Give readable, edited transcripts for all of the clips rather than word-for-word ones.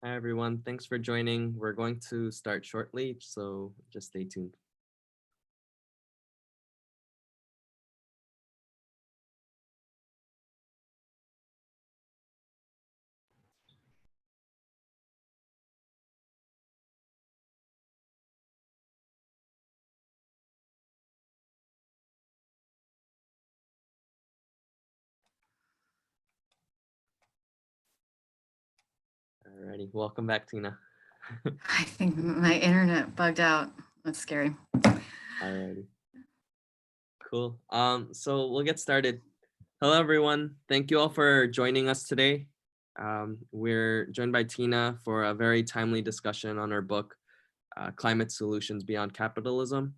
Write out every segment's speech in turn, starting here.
Hi, everyone. Thanks for joining. We're going to start shortly, so just stay tuned. Alrighty, welcome back, Tina. I think my internet bugged out. That's scary. Alrighty, cool. So we'll get started. Hello, everyone. Thank you all for joining us today. We're joined by Tina for a very timely discussion on her book, Climate Solutions Beyond Capitalism.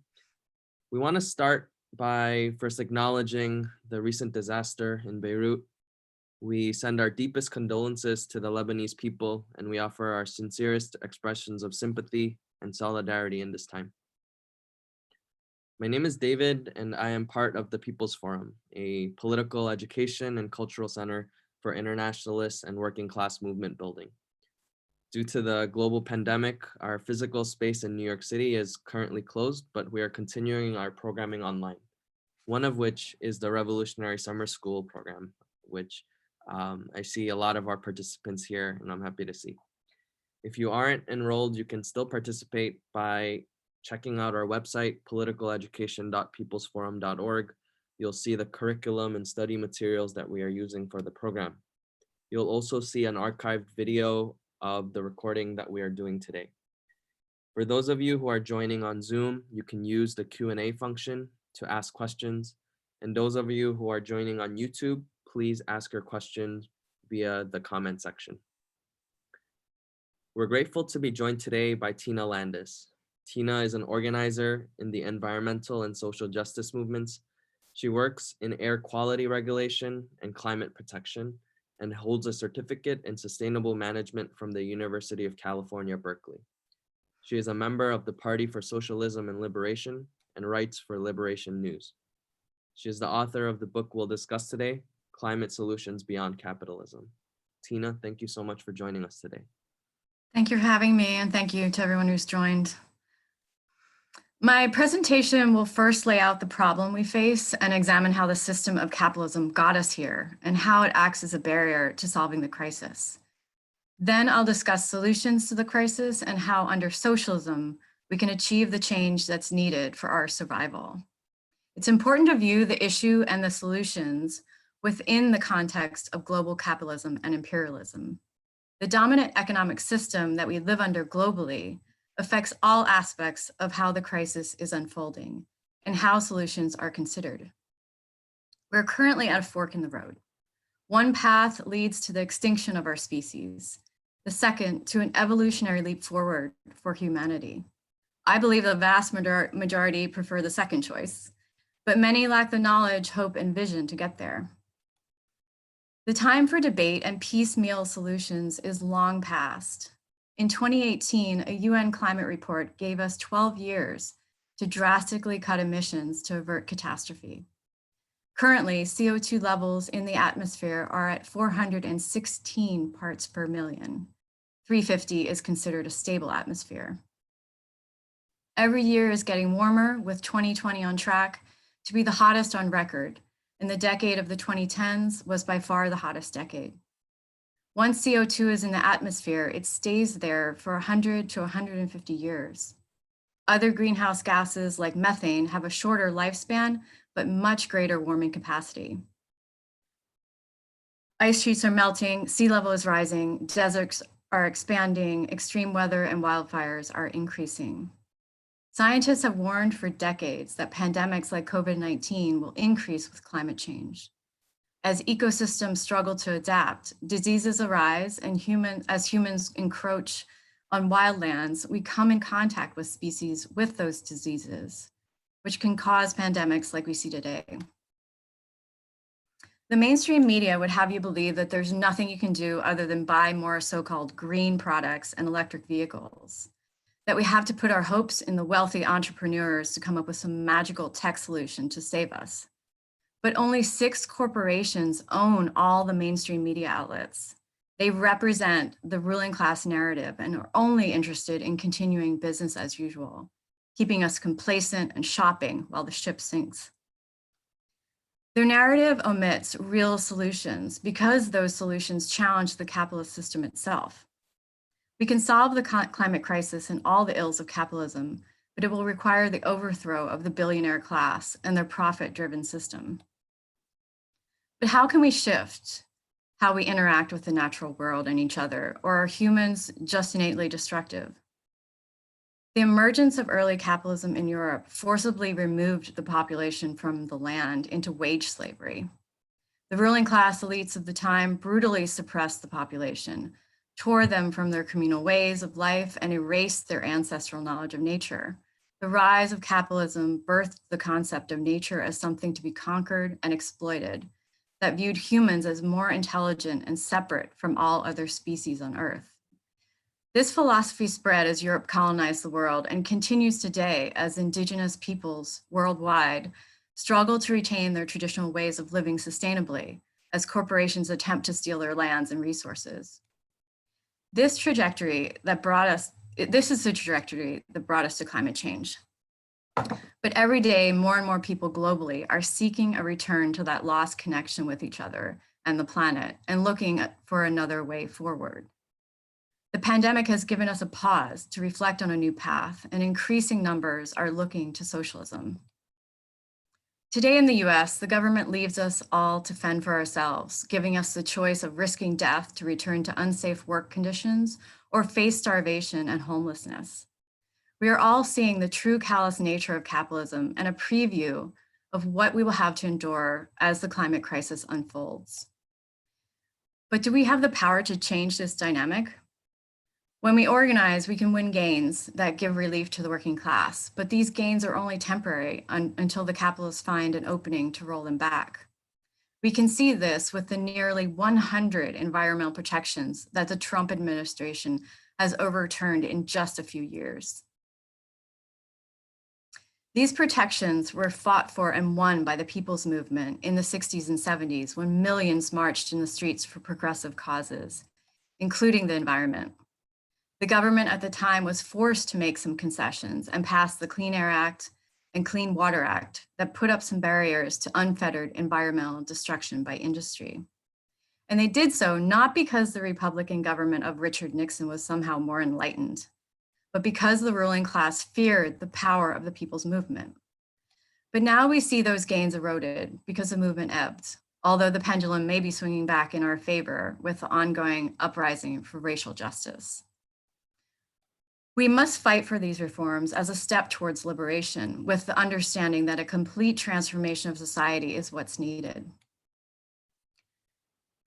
We want to start by first acknowledging the recent disaster in Beirut. We send our deepest condolences to the Lebanese people, and we offer our sincerest expressions of sympathy and solidarity in this time. My name is David, and I am part of the People's Forum, a political education and cultural center for internationalists and working class movement building. Due to the global pandemic, our physical space in New York City is currently closed, but we are continuing our programming online, one of which is the Revolutionary Summer School program, which I see a lot of our participants here, and I'm happy to see. If you aren't enrolled, you can still participate by checking out our website, politicaleducation.peoplesforum.org. You'll see the curriculum and study materials that we are using for the program. You'll also see an archived video of the recording that we are doing today. For those of you who are joining on Zoom, you can use the Q&A function to ask questions. And those of you who are joining on YouTube, please ask your questions via the comment section. We're grateful to be joined today by Tina Landis. Tina is an organizer in the environmental and social justice movements. She works in air quality regulation and climate protection and holds a certificate in sustainable management from the University of California, Berkeley. She is a member of the Party for Socialism and Liberation and writes for Liberation News. She is the author of the book we'll discuss today, Climate Solutions Beyond Capitalism. Tina, thank you so much for joining us today. Thank you for having me, and thank you to everyone who's joined. My presentation will first lay out the problem we face and examine how the system of capitalism got us here and how it acts as a barrier to solving the crisis. Then I'll discuss solutions to the crisis and how under socialism, we can achieve the change that's needed for our survival. It's important to view the issue and the solutions within the context of global capitalism and imperialism. The dominant economic system that we live under globally affects all aspects of how the crisis is unfolding and how solutions are considered. We're currently at a fork in the road. One path leads to the extinction of our species, the second to an evolutionary leap forward for humanity. I believe the vast majority prefer the second choice, but many lack the knowledge, hope, and vision to get there. The time for debate and piecemeal solutions is long past. In 2018, a UN climate report gave us 12 years to drastically cut emissions to avert catastrophe. Currently, CO2 levels in the atmosphere are at 416 parts per million. 350 is considered a stable atmosphere. Every year is getting warmer, with 2020 on track to be the hottest on record, and the decade of the 2010s was by far the hottest decade. Once CO2 is in the atmosphere, it stays there for 100 to 150 years. Other greenhouse gases like methane have a shorter lifespan, but much greater warming capacity. Ice sheets are melting, sea level is rising, deserts are expanding, extreme weather and wildfires are increasing. Scientists have warned for decades that pandemics like COVID-19 will increase with climate change. As ecosystems struggle to adapt, diseases arise, and as humans encroach on wildlands, we come in contact with species with those diseases, which can cause pandemics like we see today. The mainstream media would have you believe that there's nothing you can do other than buy more so-called green products and electric vehicles, that we have to put our hopes in the wealthy entrepreneurs to come up with some magical tech solution to save us. But only 6 corporations own all the mainstream media outlets. They represent the ruling class narrative and are only interested in continuing business as usual, keeping us complacent and shopping while the ship sinks. Their narrative omits real solutions because those solutions challenge the capitalist system itself. We can solve the climate crisis and all the ills of capitalism, but it will require the overthrow of the billionaire class and their profit-driven system. But how can we shift how we interact with the natural world and each other, or are humans just innately destructive? The emergence of early capitalism in Europe forcibly removed the population from the land into wage slavery. The ruling class elites of the time brutally suppressed the population, tore them from their communal ways of life, and erased their ancestral knowledge of nature. The rise of capitalism birthed the concept of nature as something to be conquered and exploited, that viewed humans as more intelligent and separate from all other species on Earth. This philosophy spread as Europe colonized the world and continues today as indigenous peoples worldwide struggle to retain their traditional ways of living sustainably as corporations attempt to steal their lands and resources. This is the trajectory that brought us to climate change. But every day, more and more people globally are seeking a return to that lost connection with each other and the planet and looking for another way forward. The pandemic has given us a pause to reflect on a new path, and increasing numbers are looking to socialism. Today in the US, the government leaves us all to fend for ourselves, giving us the choice of risking death to return to unsafe work conditions or face starvation and homelessness. We are all seeing the true callous nature of capitalism and a preview of what we will have to endure as the climate crisis unfolds. But do we have the power to change this dynamic? When we organize, we can win gains that give relief to the working class, but these gains are only temporary until the capitalists find an opening to roll them back. We can see this with the nearly 100 environmental protections that the Trump administration has overturned in just a few years. These protections were fought for and won by the people's movement in the 60s and 70s when millions marched in the streets for progressive causes, including the environment. The government at the time was forced to make some concessions and pass the Clean Air Act and Clean Water Act that put up some barriers to unfettered environmental destruction by industry. And they did so not because the Republican government of Richard Nixon was somehow more enlightened, but because the ruling class feared the power of the people's movement. But now we see those gains eroded because the movement ebbed, although the pendulum may be swinging back in our favor with the ongoing uprising for racial justice. We must fight for these reforms as a step towards liberation, with the understanding that a complete transformation of society is what's needed.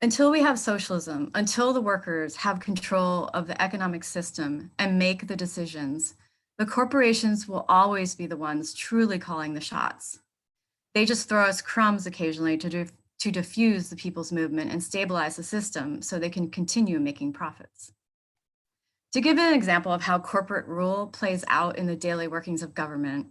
Until we have socialism, until the workers have control of the economic system and make the decisions, the corporations will always be the ones truly calling the shots. They just throw us crumbs occasionally to diffuse the people's movement and stabilize the system so they can continue making profits. To give an example of how corporate rule plays out in the daily workings of government,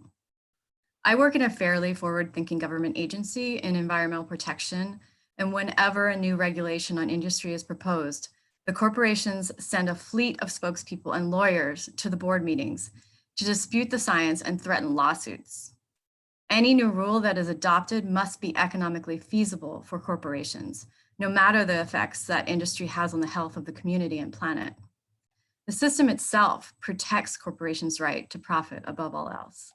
I work in a fairly forward-thinking government agency in environmental protection, and whenever a new regulation on industry is proposed, the corporations send a fleet of spokespeople and lawyers to the board meetings to dispute the science and threaten lawsuits. Any new rule that is adopted must be economically feasible for corporations, no matter the effects that industry has on the health of the community and planet. The system itself protects corporations' right to profit above all else.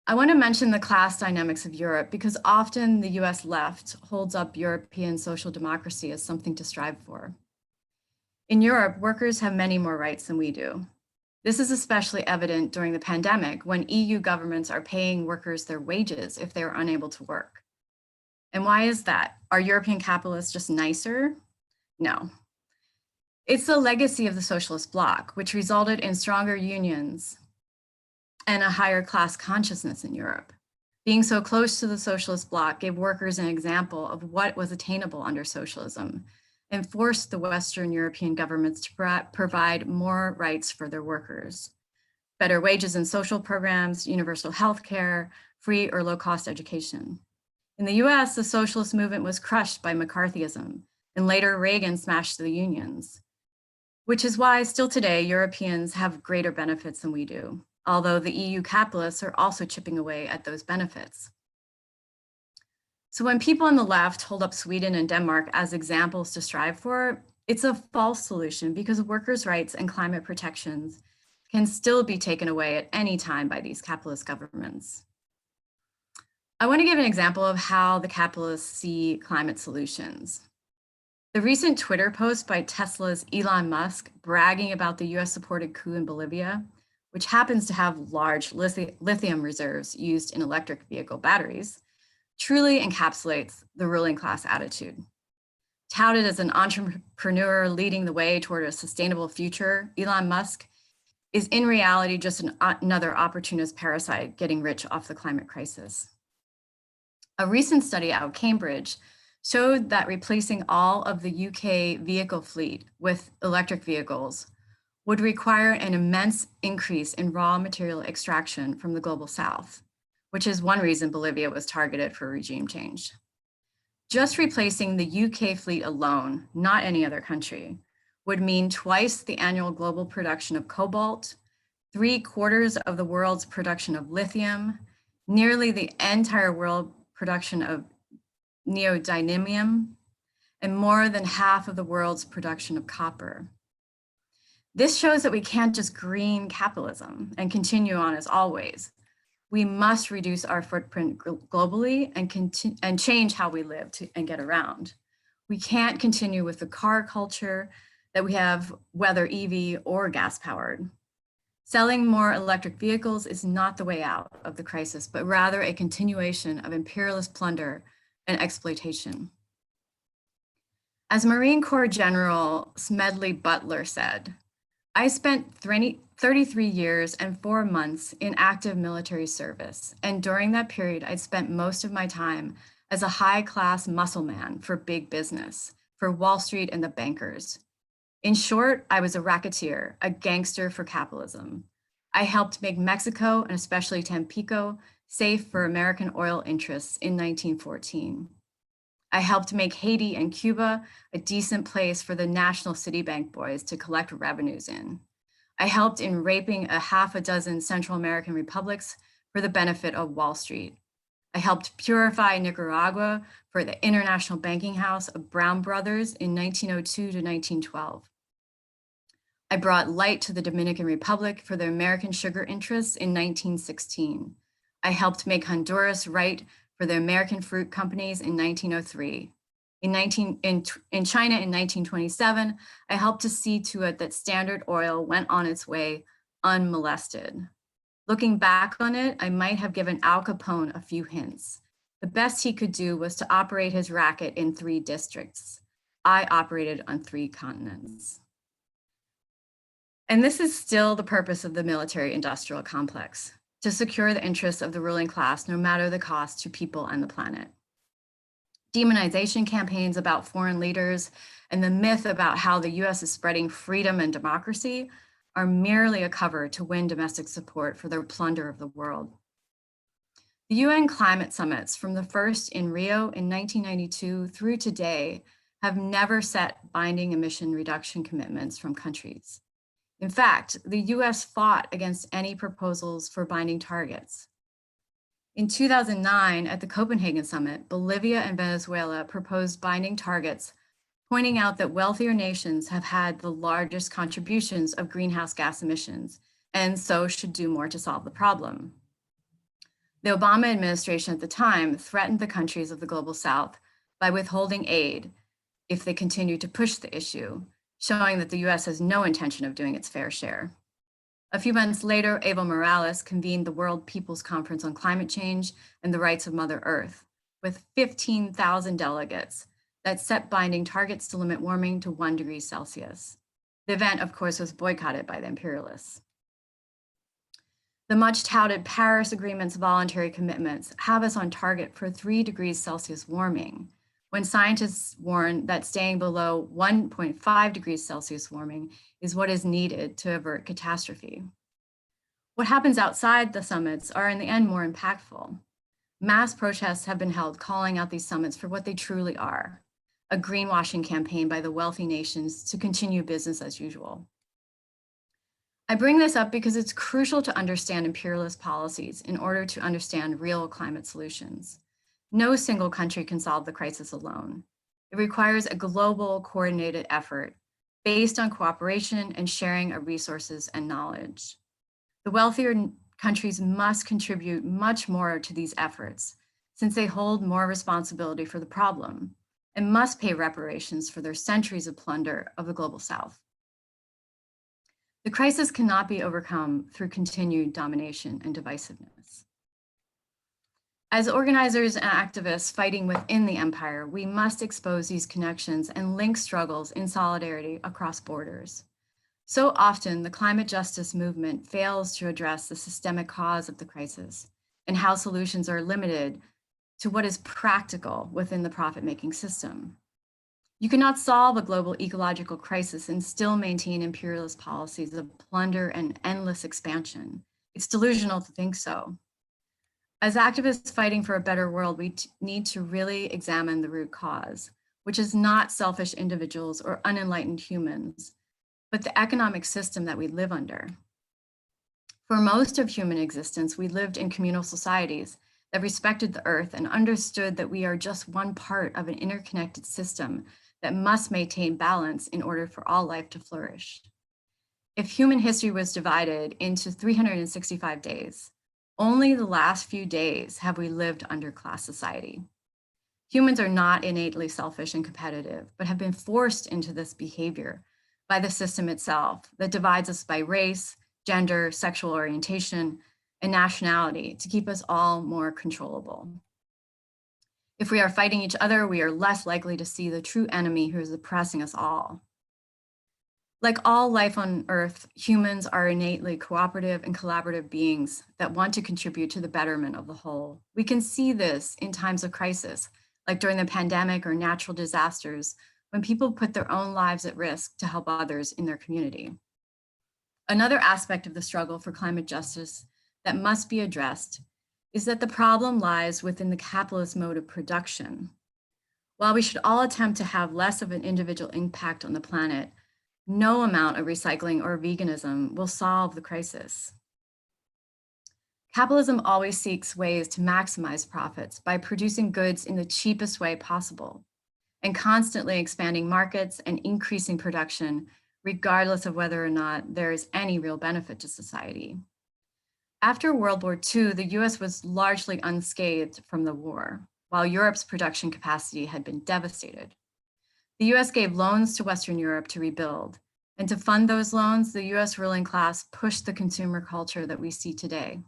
I want to mention the class dynamics of Europe because often the US left holds up European social democracy as something to strive for. In Europe, workers have many more rights than we do. This is especially evident during the pandemic when EU governments are paying workers their wages if they are unable to work. And why is that? Are European capitalists just nicer? No. It's the legacy of the socialist bloc, which resulted in stronger unions and a higher class consciousness in Europe. Being so close to the socialist bloc gave workers an example of what was attainable under socialism and forced the Western European governments to provide more rights for their workers. Better wages and social programs, universal health care, free or low-cost education. In the US, the socialist movement was crushed by McCarthyism and later Reagan smashed the unions, which is why still today Europeans have greater benefits than we do, although the EU capitalists are also chipping away at those benefits. So when people on the left hold up Sweden and Denmark as examples to strive for, it's a false solution because workers' rights and climate protections can still be taken away at any time by these capitalist governments. I want to give an example of how the capitalists see climate solutions. The recent Twitter post by Tesla's Elon Musk bragging about the US-supported coup in Bolivia, which happens to have large lithium reserves used in electric vehicle batteries, truly encapsulates the ruling class attitude. Touted as an entrepreneur leading the way toward a sustainable future, Elon Musk is in reality just another opportunist parasite getting rich off the climate crisis. A recent study out of Cambridge showed that replacing all of the UK vehicle fleet with electric vehicles would require an immense increase in raw material extraction from the global south, which is one reason Bolivia was targeted for regime change. Just replacing the UK fleet alone, not any other country, would mean twice the annual global production of cobalt, 3/4 of the world's production of lithium, nearly the entire world production of neodymium, and more than half of the world's production of copper. This shows that we can't just green capitalism and continue on as always. We must reduce our footprint globally and change how we live and get around. We can't continue with the car culture that we have, whether EV or gas powered. Selling more electric vehicles is not the way out of the crisis, but rather a continuation of imperialist plunder and exploitation. As Marine Corps General Smedley Butler said, I spent 33 years and 4 months in active military service. And during that period, I spent most of my time as a high-class muscle man for big business, for Wall Street and the bankers. In short, I was a racketeer, a gangster for capitalism. I helped make Mexico, and especially Tampico, safe for American oil interests in 1914. I helped make Haiti and Cuba a decent place for the National Citibank boys to collect revenues in. I helped in raping a half a dozen Central American republics for the benefit of Wall Street. I helped purify Nicaragua for the international banking house of Brown Brothers in 1902 to 1912. I brought light to the Dominican Republic for the American sugar interests in 1916. I helped make Honduras right for the American fruit companies in 1903. In China in 1927, I helped to see to it that Standard Oil went on its way unmolested. Looking back on it, I might have given Al Capone a few hints. The best he could do was to operate his racket in 3 districts. I operated on 3 continents. And this is still the purpose of the military-industrial complex, to secure the interests of the ruling class, no matter the cost to people and the planet. Demonization campaigns about foreign leaders and the myth about how the US is spreading freedom and democracy are merely a cover to win domestic support for their plunder of the world. The UN climate summits, from the first in Rio in 1992 through today, have never set binding emission reduction commitments from countries. In fact, the US fought against any proposals for binding targets. In 2009, at the Copenhagen summit, Bolivia and Venezuela proposed binding targets, pointing out that wealthier nations have had the largest contributions of greenhouse gas emissions, and so should do more to solve the problem. The Obama administration at the time threatened the countries of the global South by withholding aid if they continue to push the issue, showing that the US has no intention of doing its fair share. A few months later, Evo Morales convened the World People's Conference on Climate Change and the Rights of Mother Earth, with 15,000 delegates that set binding targets to limit warming to 1 degree Celsius. The event, of course, was boycotted by the imperialists. The much touted Paris Agreement's voluntary commitments have us on target for 3 degrees Celsius warming, when scientists warn that staying below 1.5 degrees Celsius warming is what is needed to avert catastrophe. What happens outside the summits are in the end more impactful. Mass protests have been held calling out these summits for what they truly are: a greenwashing campaign by the wealthy nations to continue business as usual. I bring this up because it's crucial to understand imperialist policies in order to understand real climate solutions. No single country can solve the crisis alone. It requires a global, coordinated effort based on cooperation and sharing of resources and knowledge. The wealthier countries must contribute much more to these efforts, since they hold more responsibility for the problem and must pay reparations for their centuries of plunder of the global South. The crisis cannot be overcome through continued domination and divisiveness. As organizers and activists fighting within the empire, we must expose these connections and link struggles in solidarity across borders. So often, the climate justice movement fails to address the systemic cause of the crisis and how solutions are limited to what is practical within the profit-making system. You cannot solve a global ecological crisis and still maintain imperialist policies of plunder and endless expansion. It's delusional to think so. As activists fighting for a better world, we need to really examine the root cause, which is not selfish individuals or unenlightened humans, but the economic system that we live under. For most of human existence, we lived in communal societies that respected the earth and understood that we are just one part of an interconnected system that must maintain balance in order for all life to flourish. If human history was divided into 365 days, only the last few days have we lived under class society. Humans are not innately selfish and competitive, but have been forced into this behavior by the system itself that divides us by race, gender, sexual orientation, and nationality to keep us all more controllable. If we are fighting each other, we are less likely to see the true enemy who is oppressing us all. Like all life on Earth, humans are innately cooperative and collaborative beings that want to contribute to the betterment of the whole. We can see this in times of crisis, like during the pandemic or natural disasters, when people put their own lives at risk to help others in their community. Another aspect of the struggle for climate justice that must be addressed is that the problem lies within the capitalist mode of production. While we should all attempt to have less of an individual impact on the planet, no amount of recycling or veganism will solve the crisis. Capitalism always seeks ways to maximize profits by producing goods in the cheapest way possible and constantly expanding markets and increasing production, regardless of whether or not there is any real benefit to society. After World War II, the US was largely unscathed from the war, while Europe's production capacity had been devastated. The US gave loans to Western Europe to rebuild, and to fund those loans, the US ruling class pushed the consumer culture that we see today.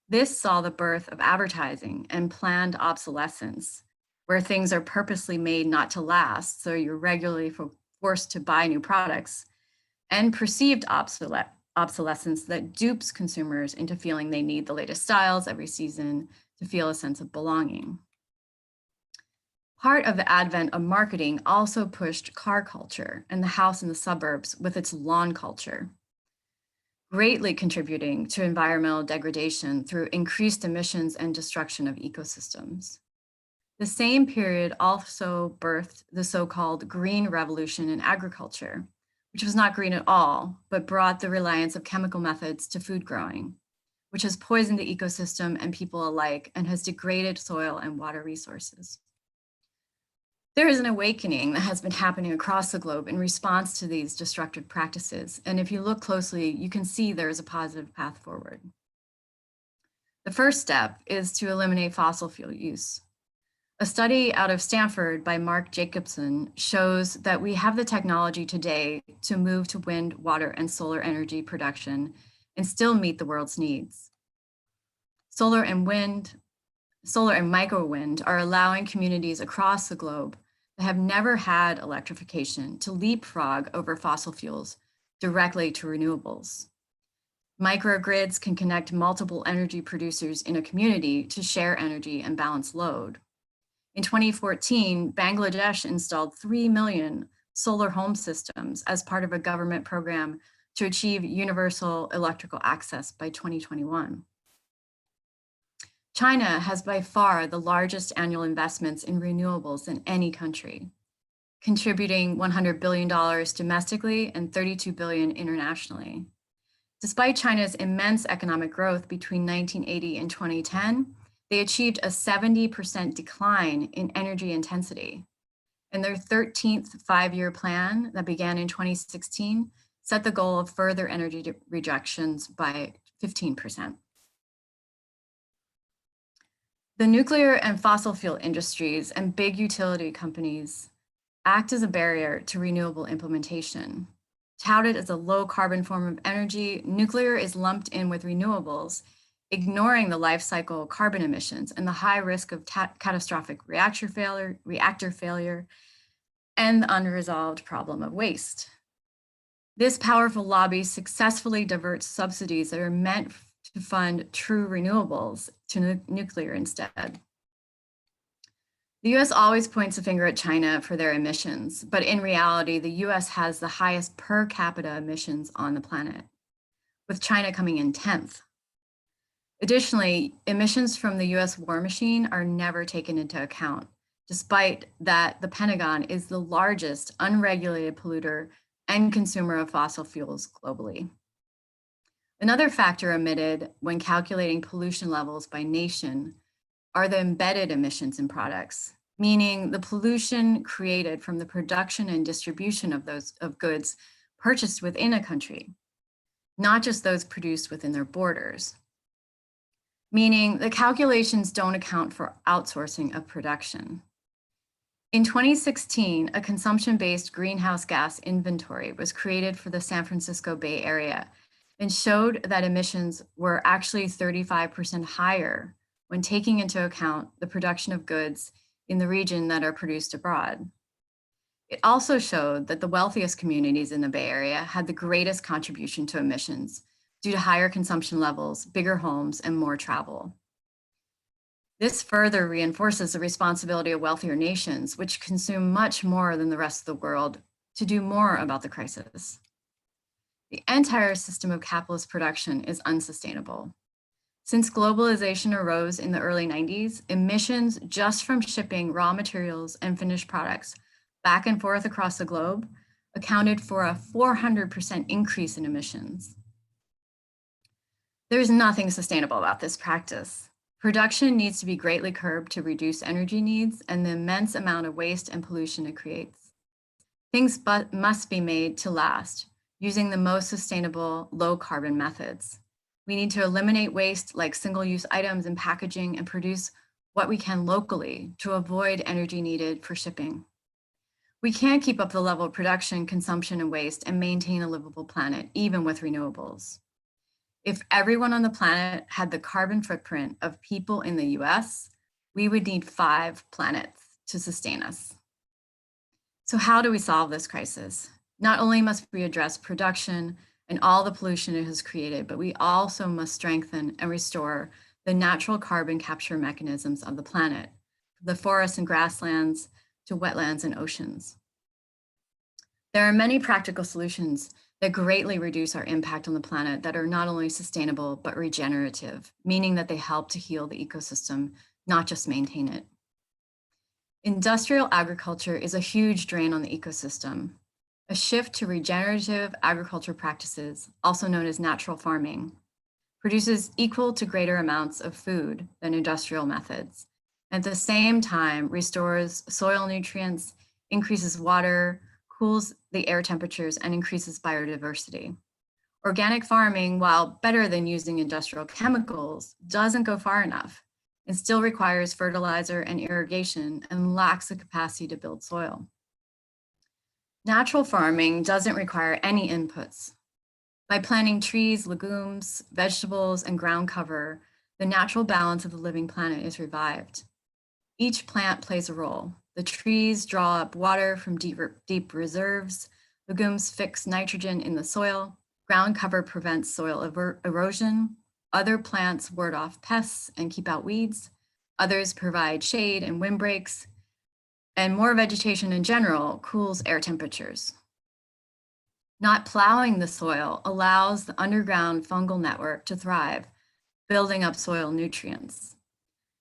This saw the birth of advertising and planned obsolescence, where things are purposely made not to last, so you're regularly forced to buy new products, and perceived obsolescence that dupes consumers into feeling they need the latest styles every season to feel a sense of belonging. Part of the advent of marketing also pushed car culture and the house in the suburbs with its lawn culture, greatly contributing to environmental degradation through increased emissions and destruction of ecosystems. The same period also birthed the so-called green revolution in agriculture, which was not green at all, but brought the reliance of chemical methods to food growing, which has poisoned the ecosystem and people alike and has degraded soil and water resources. There is an awakening that has been happening across the globe in response to these destructive practices. And if you look closely, you can see there is a positive path forward. The first step is to eliminate fossil fuel use. A study out of Stanford by Mark Jacobson shows that we have the technology today to move to wind, water, and solar energy production and still meet the world's needs. Solar and micro wind are allowing communities across the globe that have never had electrification to leapfrog over fossil fuels directly to renewables. Microgrids can connect multiple energy producers in a community to share energy and balance load. In 2014, Bangladesh installed 3 million solar home systems as part of a government program to achieve universal electrical access by 2021. China has by far the largest annual investments in renewables than any country. contributing $100 billion domestically and $32 billion internationally. Despite China's immense economic growth between 1980 and 2010, they achieved a 70% decline in energy intensity. And their 13th five-year plan that began in 2016 set the goal of further energy reductions by 15%. The nuclear and fossil fuel industries and big utility companies act as a barrier to renewable implementation. Touted as a low carbon form of energy, nuclear is lumped in with renewables, ignoring the life cycle carbon emissions and the high risk of catastrophic reactor failure, and the unresolved problem of waste. This powerful lobby successfully diverts subsidies that are meant to fund true renewables to nuclear instead. The US always points a finger at China for their emissions, but in reality, the US has the highest per capita emissions on the planet, with China coming in 10th. Additionally, emissions from the US war machine are never taken into account, despite that the Pentagon is the largest unregulated polluter and consumer of fossil fuels globally. Another factor omitted when calculating pollution levels by nation are the embedded emissions in products, meaning the pollution created from the production and distribution of goods purchased within a country, not just those produced within their borders. Meaning the calculations don't account for outsourcing of production. In 2016, a consumption-based greenhouse gas inventory was created for the San Francisco Bay Area and showed that emissions were actually 35% higher when taking into account the production of goods in the region that are produced abroad. It also showed that the wealthiest communities in the Bay Area had the greatest contribution to emissions due to higher consumption levels, bigger homes, and more travel. This further reinforces the responsibility of wealthier nations, which consume much more than the rest of the world, to do more about the crisis. The entire system of capitalist production is unsustainable. Since globalization arose in the early 90s, emissions just from shipping raw materials and finished products back and forth across the globe accounted for a 400% increase in emissions. There's nothing sustainable about this practice. Production needs to be greatly curbed to reduce energy needs and the immense amount of waste and pollution it creates. Things must be made to last using the most sustainable low carbon methods. We need to eliminate waste like single-use items and packaging and produce what we can locally to avoid energy needed for shipping. We can't keep up the level of production, consumption, and waste and maintain a livable planet, even with renewables. If everyone on the planet had the carbon footprint of people in the US, we would need 5 planets to sustain us. So how do we solve this crisis? Not only must we address production and all the pollution it has created, but we also must strengthen and restore the natural carbon capture mechanisms of the planet, from the forests and grasslands to wetlands and oceans. There are many practical solutions that greatly reduce our impact on the planet that are not only sustainable, but regenerative, meaning that they help to heal the ecosystem, not just maintain it. Industrial agriculture is a huge drain on the ecosystem. A shift to regenerative agriculture practices, also known as natural farming, produces equal to greater amounts of food than industrial methods. At the same time, restores soil nutrients, increases water, cools the air temperatures, and increases biodiversity. Organic farming, while better than using industrial chemicals, doesn't go far enough. It still requires fertilizer and irrigation and lacks the capacity to build soil. Natural farming doesn't require any inputs. By planting trees, legumes, vegetables, and ground cover, the natural balance of the living planet is revived. Each plant plays a role. The trees draw up water from deep reserves, legumes fix nitrogen in the soil, ground cover prevents soil erosion, other plants ward off pests and keep out weeds, others provide shade and windbreaks, and more vegetation in general cools air temperatures. Not plowing the soil allows the underground fungal network to thrive, building up soil nutrients.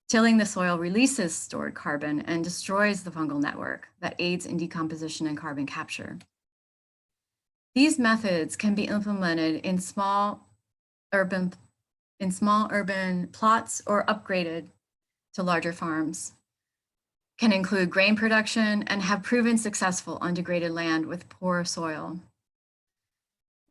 Tilling the soil releases stored carbon and destroys the fungal network that aids in decomposition and carbon capture. These methods can be implemented in small urban plots or upgraded to larger farms, can include grain production, and have proven successful on degraded land with poor soil.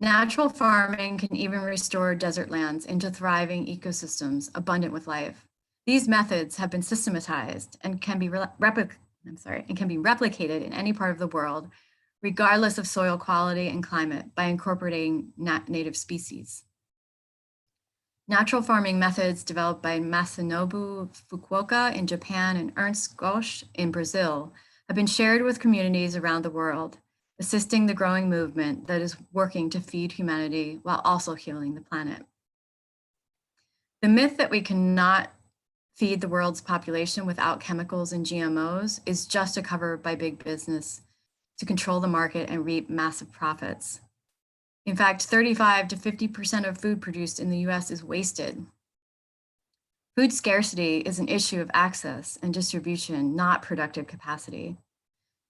Natural farming can even restore desert lands into thriving ecosystems abundant with life. These methods have been systematized and can be replicated in any part of the world, regardless of soil quality and climate, by incorporating native species. Natural farming methods developed by Masanobu Fukuoka in Japan and Ernst Gosch in Brazil have been shared with communities around the world, assisting the growing movement that is working to feed humanity while also healing the planet. The myth that we cannot feed the world's population without chemicals and GMOs is just a cover by big business to control the market and reap massive profits. In fact, 35 to 50% of food produced in the US is wasted. Food scarcity is an issue of access and distribution, not productive capacity.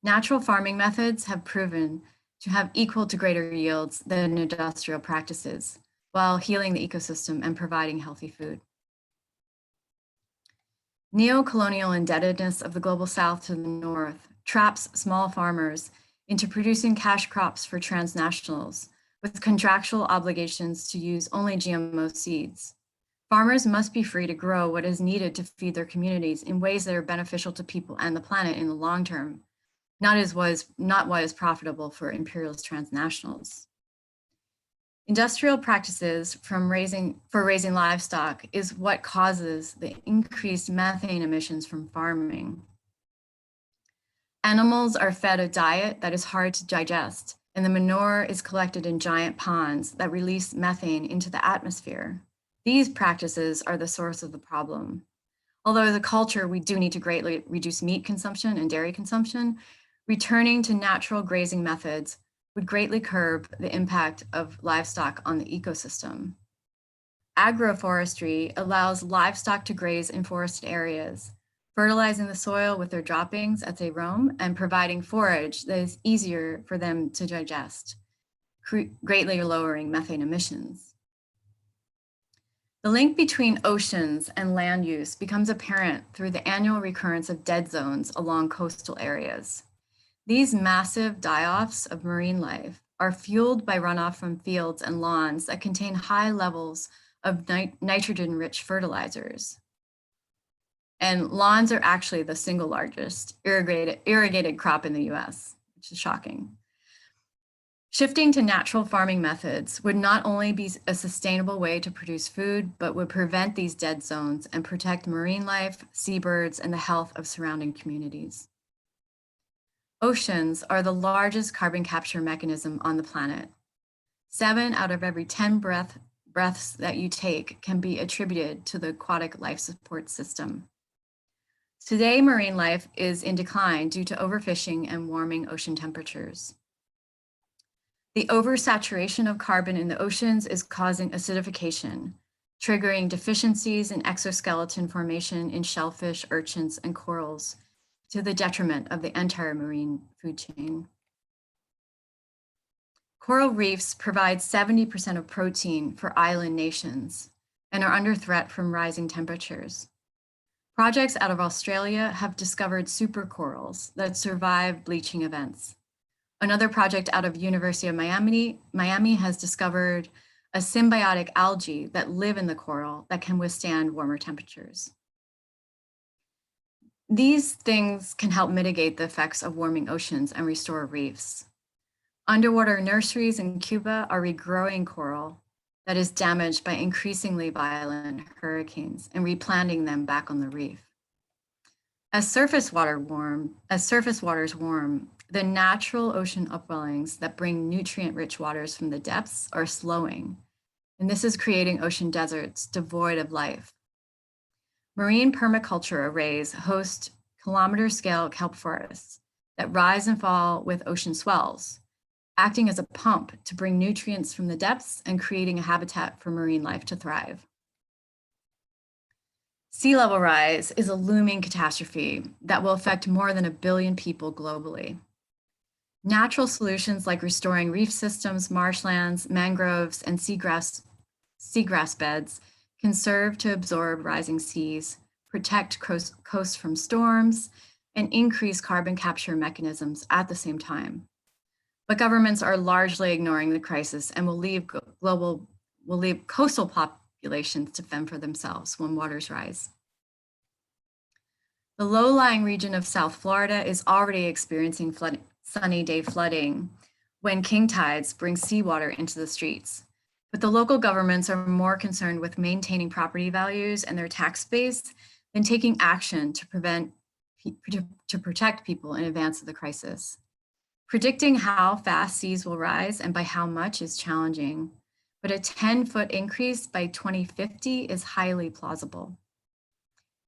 Natural farming methods have proven to have equal to greater yields than industrial practices, while healing the ecosystem and providing healthy food. Neo-colonial indebtedness of the global South to the North traps small farmers into producing cash crops for transnationals with contractual obligations to use only GMO seeds. Farmers must be free to grow what is needed to feed their communities in ways that are beneficial to people and the planet in the long term, not what is profitable for imperialist transnationals. Industrial practices for raising livestock is what causes the increased methane emissions from farming. Animals are fed a diet that is hard to digest, and the manure is collected in giant ponds that release methane into the atmosphere. These practices are the source of the problem. Although as a culture, we do need to greatly reduce meat consumption and dairy consumption, returning to natural grazing methods would greatly curb the impact of livestock on the ecosystem. Agroforestry allows livestock to graze in forested areas, fertilizing the soil with their droppings as they roam and providing forage that is easier for them to digest, greatly lowering methane emissions. The link between oceans and land use becomes apparent through the annual recurrence of dead zones along coastal areas. These massive die-offs of marine life are fueled by runoff from fields and lawns that contain high levels of nitrogen-rich fertilizers. And lawns are actually the single largest irrigated crop in the US, which is shocking. Shifting to natural farming methods would not only be a sustainable way to produce food, but would prevent these dead zones and protect marine life, seabirds, and the health of surrounding communities. Oceans are the largest carbon capture mechanism on the planet. 7 out of every 10 breaths that you take can be attributed to the aquatic life support system. Today, marine life is in decline due to overfishing and warming ocean temperatures. The oversaturation of carbon in the oceans is causing acidification, triggering deficiencies in exoskeleton formation in shellfish, urchins, and corals, to the detriment of the entire marine food chain. Coral reefs provide 70% of protein for island nations and are under threat from rising temperatures. Projects out of Australia have discovered supercorals that survive bleaching events. Another project out of University of Miami has discovered a symbiotic algae that live in the coral that can withstand warmer temperatures. These things can help mitigate the effects of warming oceans and restore reefs. Underwater nurseries in Cuba are regrowing coral that is damaged by increasingly violent hurricanes and replanting them back on the reef. As surface waters warm, the natural ocean upwellings that bring nutrient-rich waters from the depths are slowing, and this is creating ocean deserts devoid of life. Marine permaculture arrays host kilometer-scale kelp forests that rise and fall with ocean swells, acting as a pump to bring nutrients from the depths and creating a habitat for marine life to thrive. Sea level rise is a looming catastrophe that will affect more than 1 billion people globally. Natural solutions like restoring reef systems, marshlands, mangroves, and seagrass beds can serve to absorb rising seas, protect coasts from storms, and increase carbon capture mechanisms at the same time. But governments are largely ignoring the crisis and will leave coastal populations to fend for themselves when waters rise. The low-lying region of South Florida is already experiencing sunny day flooding when king tides bring seawater into the streets. But the local governments are more concerned with maintaining property values and their tax base than taking action to protect people in advance of the crisis. Predicting how fast seas will rise and by how much is challenging, but a 10-foot increase by 2050 is highly plausible.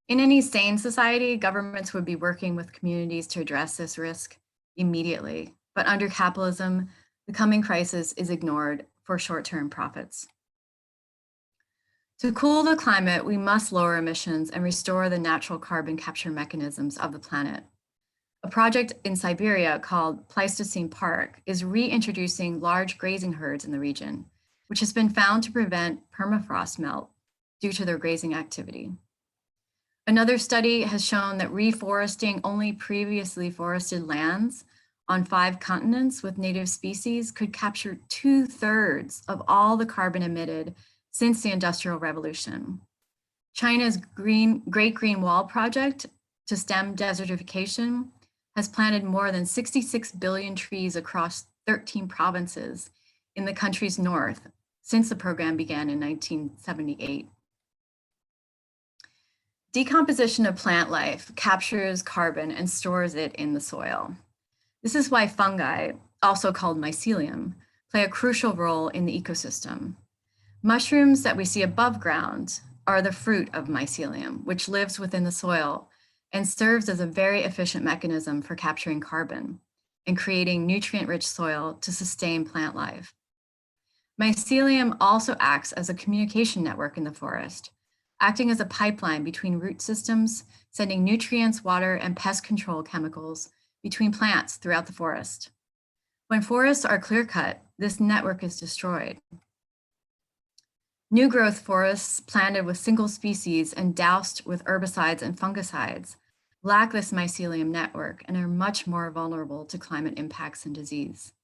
In any sane society, governments would be working with communities to address this risk immediately, but under capitalism, the coming crisis is ignored for short-term profits. To cool the climate, we must lower emissions and restore the natural carbon capture mechanisms of the planet. A project in Siberia called Pleistocene Park is reintroducing large grazing herds in the region, which has been found to prevent permafrost melt due to their grazing activity. Another study has shown that reforesting only previously forested lands on 5 continents with native species could capture 2/3 of all the carbon emitted since the Industrial Revolution. China's Great Green Wall project to stem desertification has planted more than 66 billion trees across 13 provinces in the country's north since the program began in 1978. Decomposition of plant life captures carbon and stores it in the soil. This is why fungi, also called mycelium, play a crucial role in the ecosystem. Mushrooms that we see above ground are the fruit of mycelium, which lives within the soil and serves as a very efficient mechanism for capturing carbon and creating nutrient-rich soil to sustain plant life. Mycelium also acts as a communication network in the forest, acting as a pipeline between root systems, sending nutrients, water, and pest control chemicals between plants throughout the forest. When forests are clear-cut, this network is destroyed. New growth forests planted with single species and doused with herbicides and fungicides lack this mycelium network and are much more vulnerable to climate impacts and disease.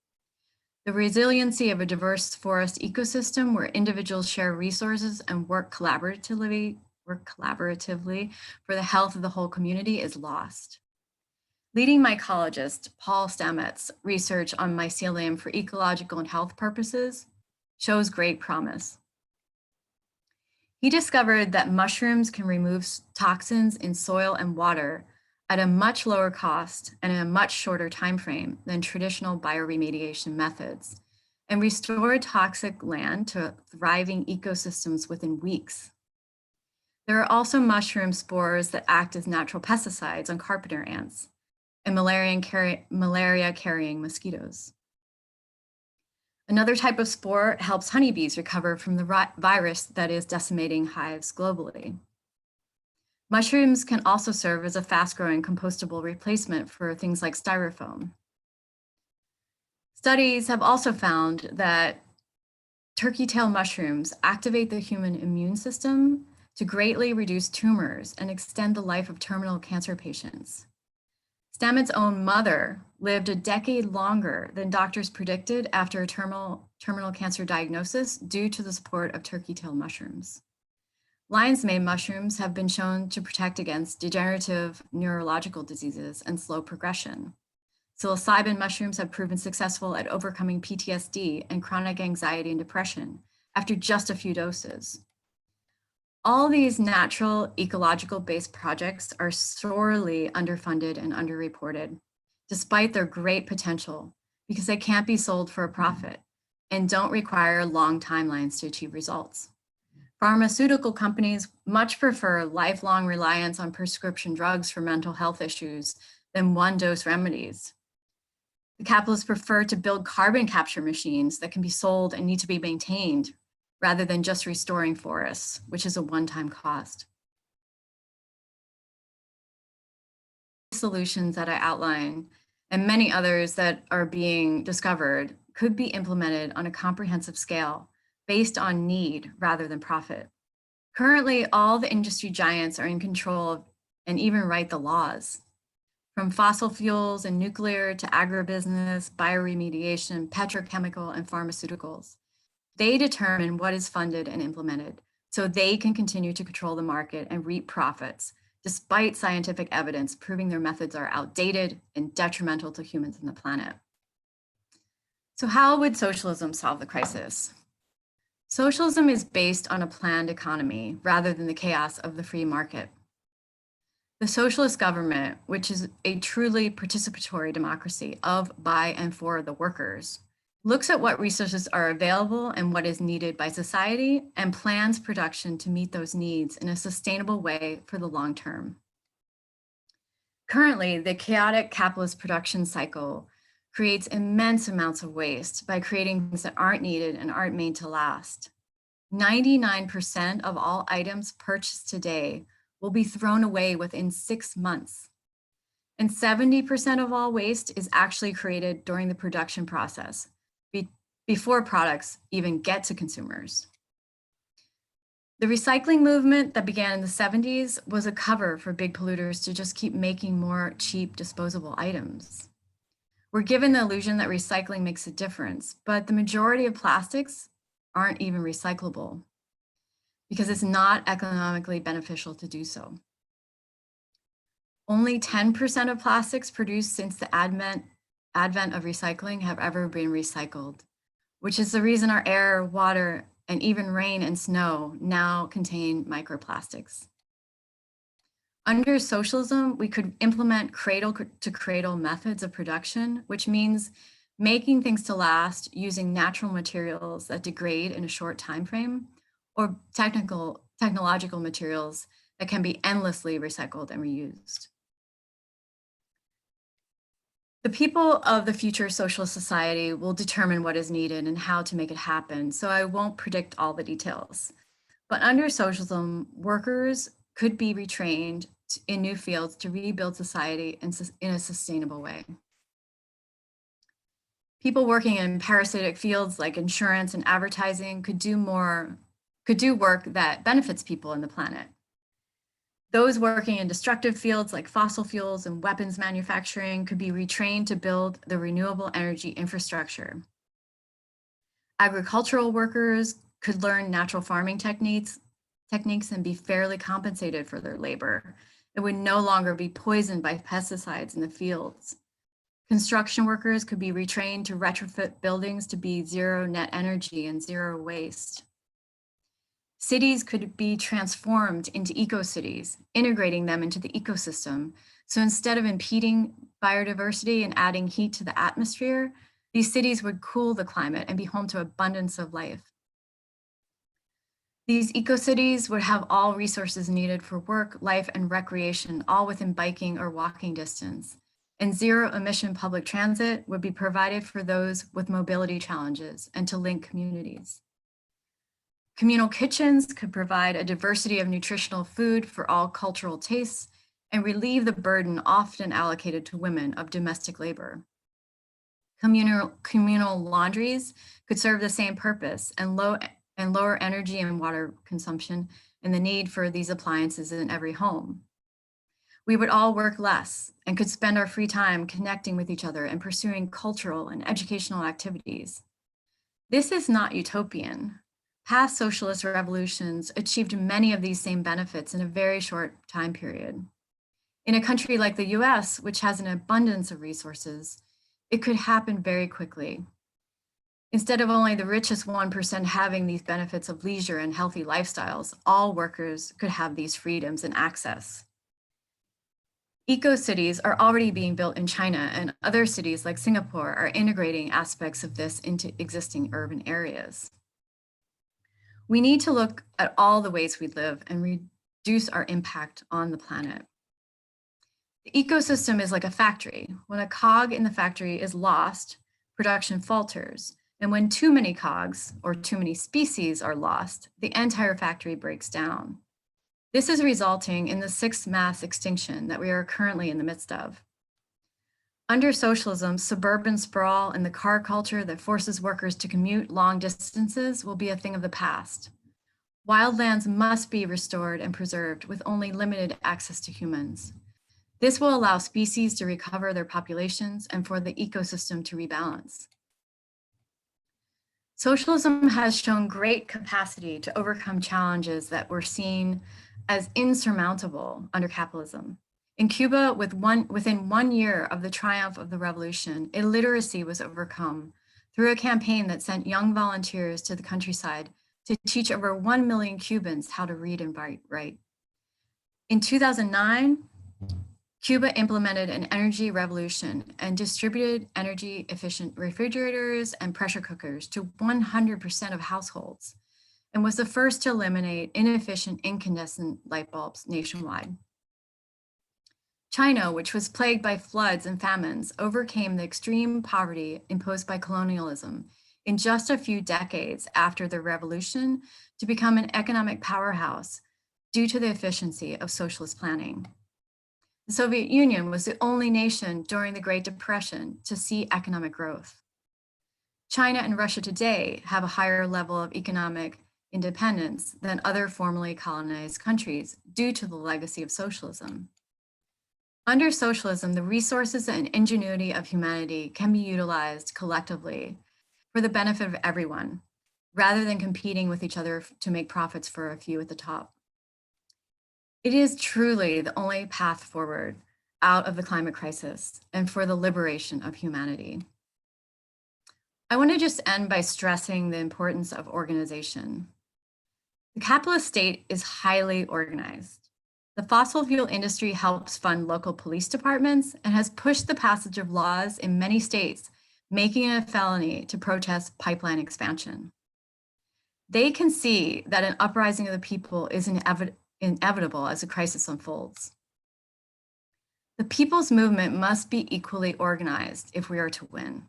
The resiliency of a diverse forest ecosystem where individuals share resources and work collaboratively for the health of the whole community is lost. Leading mycologist Paul Stamets' research on mycelium for ecological and health purposes shows great promise. He discovered that mushrooms can remove toxins in soil and water at a much lower cost and in a much shorter time frame than traditional bioremediation methods, and restore toxic land to thriving ecosystems within weeks. There are also mushroom spores that act as natural pesticides on carpenter ants and malaria-carrying mosquitoes. Another type of spore helps honeybees recover from the virus that is decimating hives globally. Mushrooms can also serve as a fast-growing compostable replacement for things like styrofoam. Studies have also found that turkey tail mushrooms activate the human immune system to greatly reduce tumors and extend the life of terminal cancer patients. Stamets' own mother lived a decade longer than doctors predicted after a terminal cancer diagnosis due to the support of turkey tail mushrooms. Lion's mane mushrooms have been shown to protect against degenerative neurological diseases and slow progression. Psilocybin mushrooms have proven successful at overcoming PTSD and chronic anxiety and depression after just a few doses. All these natural ecological-based projects are sorely underfunded and underreported, despite their great potential, because they can't be sold for a profit and don't require long timelines to achieve results. Pharmaceutical companies much prefer lifelong reliance on prescription drugs for mental health issues than one-dose remedies. The capitalists prefer to build carbon capture machines that can be sold and need to be maintained rather than just restoring forests, which is a one-time cost. solutions that I outline and many others that are being discovered could be implemented on a comprehensive scale based on need rather than profit. Currently, all the industry giants are in control of and even write the laws. From fossil fuels and nuclear to agribusiness, bioremediation, petrochemical, and pharmaceuticals. They determine what is funded and implemented so they can continue to control the market and reap profits, despite scientific evidence proving their methods are outdated and detrimental to humans and the planet. So how would socialism solve the crisis? Socialism is based on a planned economy rather than the chaos of the free market. The socialist government, which is a truly participatory democracy of, by, and for the workers, looks at what resources are available and what is needed by society and plans production to meet those needs in a sustainable way for the long term. Currently, the chaotic capitalist production cycle creates immense amounts of waste by creating things that aren't needed and aren't made to last. 99% of all items purchased today will be thrown away within 6 months. And 70% of all waste is actually created during the production process, before products even get to consumers. The recycling movement that began in the 70s was a cover for big polluters to just keep making more cheap disposable items. We're given the illusion that recycling makes a difference, but the majority of plastics aren't even recyclable because it's not economically beneficial to do so. Only 10% of plastics produced since the advent of recycling have ever been recycled, which is the reason our air, water, and even rain and snow now contain microplastics. Under socialism, we could implement cradle-to-cradle methods of production, which means making things to last using natural materials that degrade in a short time frame, or technological materials that can be endlessly recycled and reused. The people of the future socialist society will determine what is needed and how to make it happen, so I won't predict all the details. But under socialism, workers could be retrained in new fields to rebuild society in a sustainable way. People working in parasitic fields like insurance and advertising could do work that benefits people and the planet. Those working in destructive fields like fossil fuels and weapons manufacturing could be retrained to build the renewable energy infrastructure. Agricultural workers could learn natural farming techniques and be fairly compensated for their labor. It would no longer be poisoned by pesticides in the fields. Construction workers could be retrained to retrofit buildings to be zero net energy and zero waste. Cities could be transformed into eco-cities, integrating them into the ecosystem. So instead of impeding biodiversity and adding heat to the atmosphere, these cities would cool the climate and be home to abundance of life. These eco-cities would have all resources needed for work, life, and recreation, all within biking or walking distance. And zero-emission public transit would be provided for those with mobility challenges and to link communities. Communal kitchens could provide a diversity of nutritional food for all cultural tastes and relieve the burden often allocated to women of domestic labor. Communal laundries could serve the same purpose and lower energy and water consumption and the need for these appliances in every home. We would all work less and could spend our free time connecting with each other and pursuing cultural and educational activities. This is not utopian. Past socialist revolutions achieved many of these same benefits in a very short time period. In a country like the US, which has an abundance of resources, it could happen very quickly. Instead of only the richest 1% having these benefits of leisure and healthy lifestyles, all workers could have these freedoms and access. Eco-cities are already being built in China, and other cities like Singapore are integrating aspects of this into existing urban areas. We need to look at all the ways we live and reduce our impact on the planet. The ecosystem is like a factory. When a cog in the factory is lost, production falters. And when too many cogs or too many species are lost, the entire factory breaks down. This is resulting in the sixth mass extinction that we are currently in the midst of. Under socialism, suburban sprawl and the car culture that forces workers to commute long distances will be a thing of the past. Wildlands must be restored and preserved with only limited access to humans. This will allow species to recover their populations and for the ecosystem to rebalance. Socialism has shown great capacity to overcome challenges that were seen as insurmountable under capitalism. In Cuba, within 1 year of the triumph of the revolution, illiteracy was overcome through a campaign that sent young volunteers to the countryside to teach over 1 million Cubans how to read and write. In 2009, Cuba implemented an energy revolution and distributed energy efficient refrigerators and pressure cookers to 100% of households, and was the first to eliminate inefficient incandescent light bulbs nationwide. China, which was plagued by floods and famines, overcame the extreme poverty imposed by colonialism in just a few decades after the revolution to become an economic powerhouse due to the efficiency of socialist planning. The Soviet Union was the only nation during the Great Depression to see economic growth. China and Russia today have a higher level of economic independence than other formerly colonized countries due to the legacy of socialism. Under socialism, the resources and ingenuity of humanity can be utilized collectively for the benefit of everyone, rather than competing with each other to make profits for a few at the top. It is truly the only path forward out of the climate crisis and for the liberation of humanity. I want to just end by stressing the importance of organization. The capitalist state is highly organized. The fossil fuel industry helps fund local police departments and has pushed the passage of laws in many states, making it a felony to protest pipeline expansion. They can see that an uprising of the people is inevitable as the crisis unfolds. The people's movement must be equally organized if we are to win.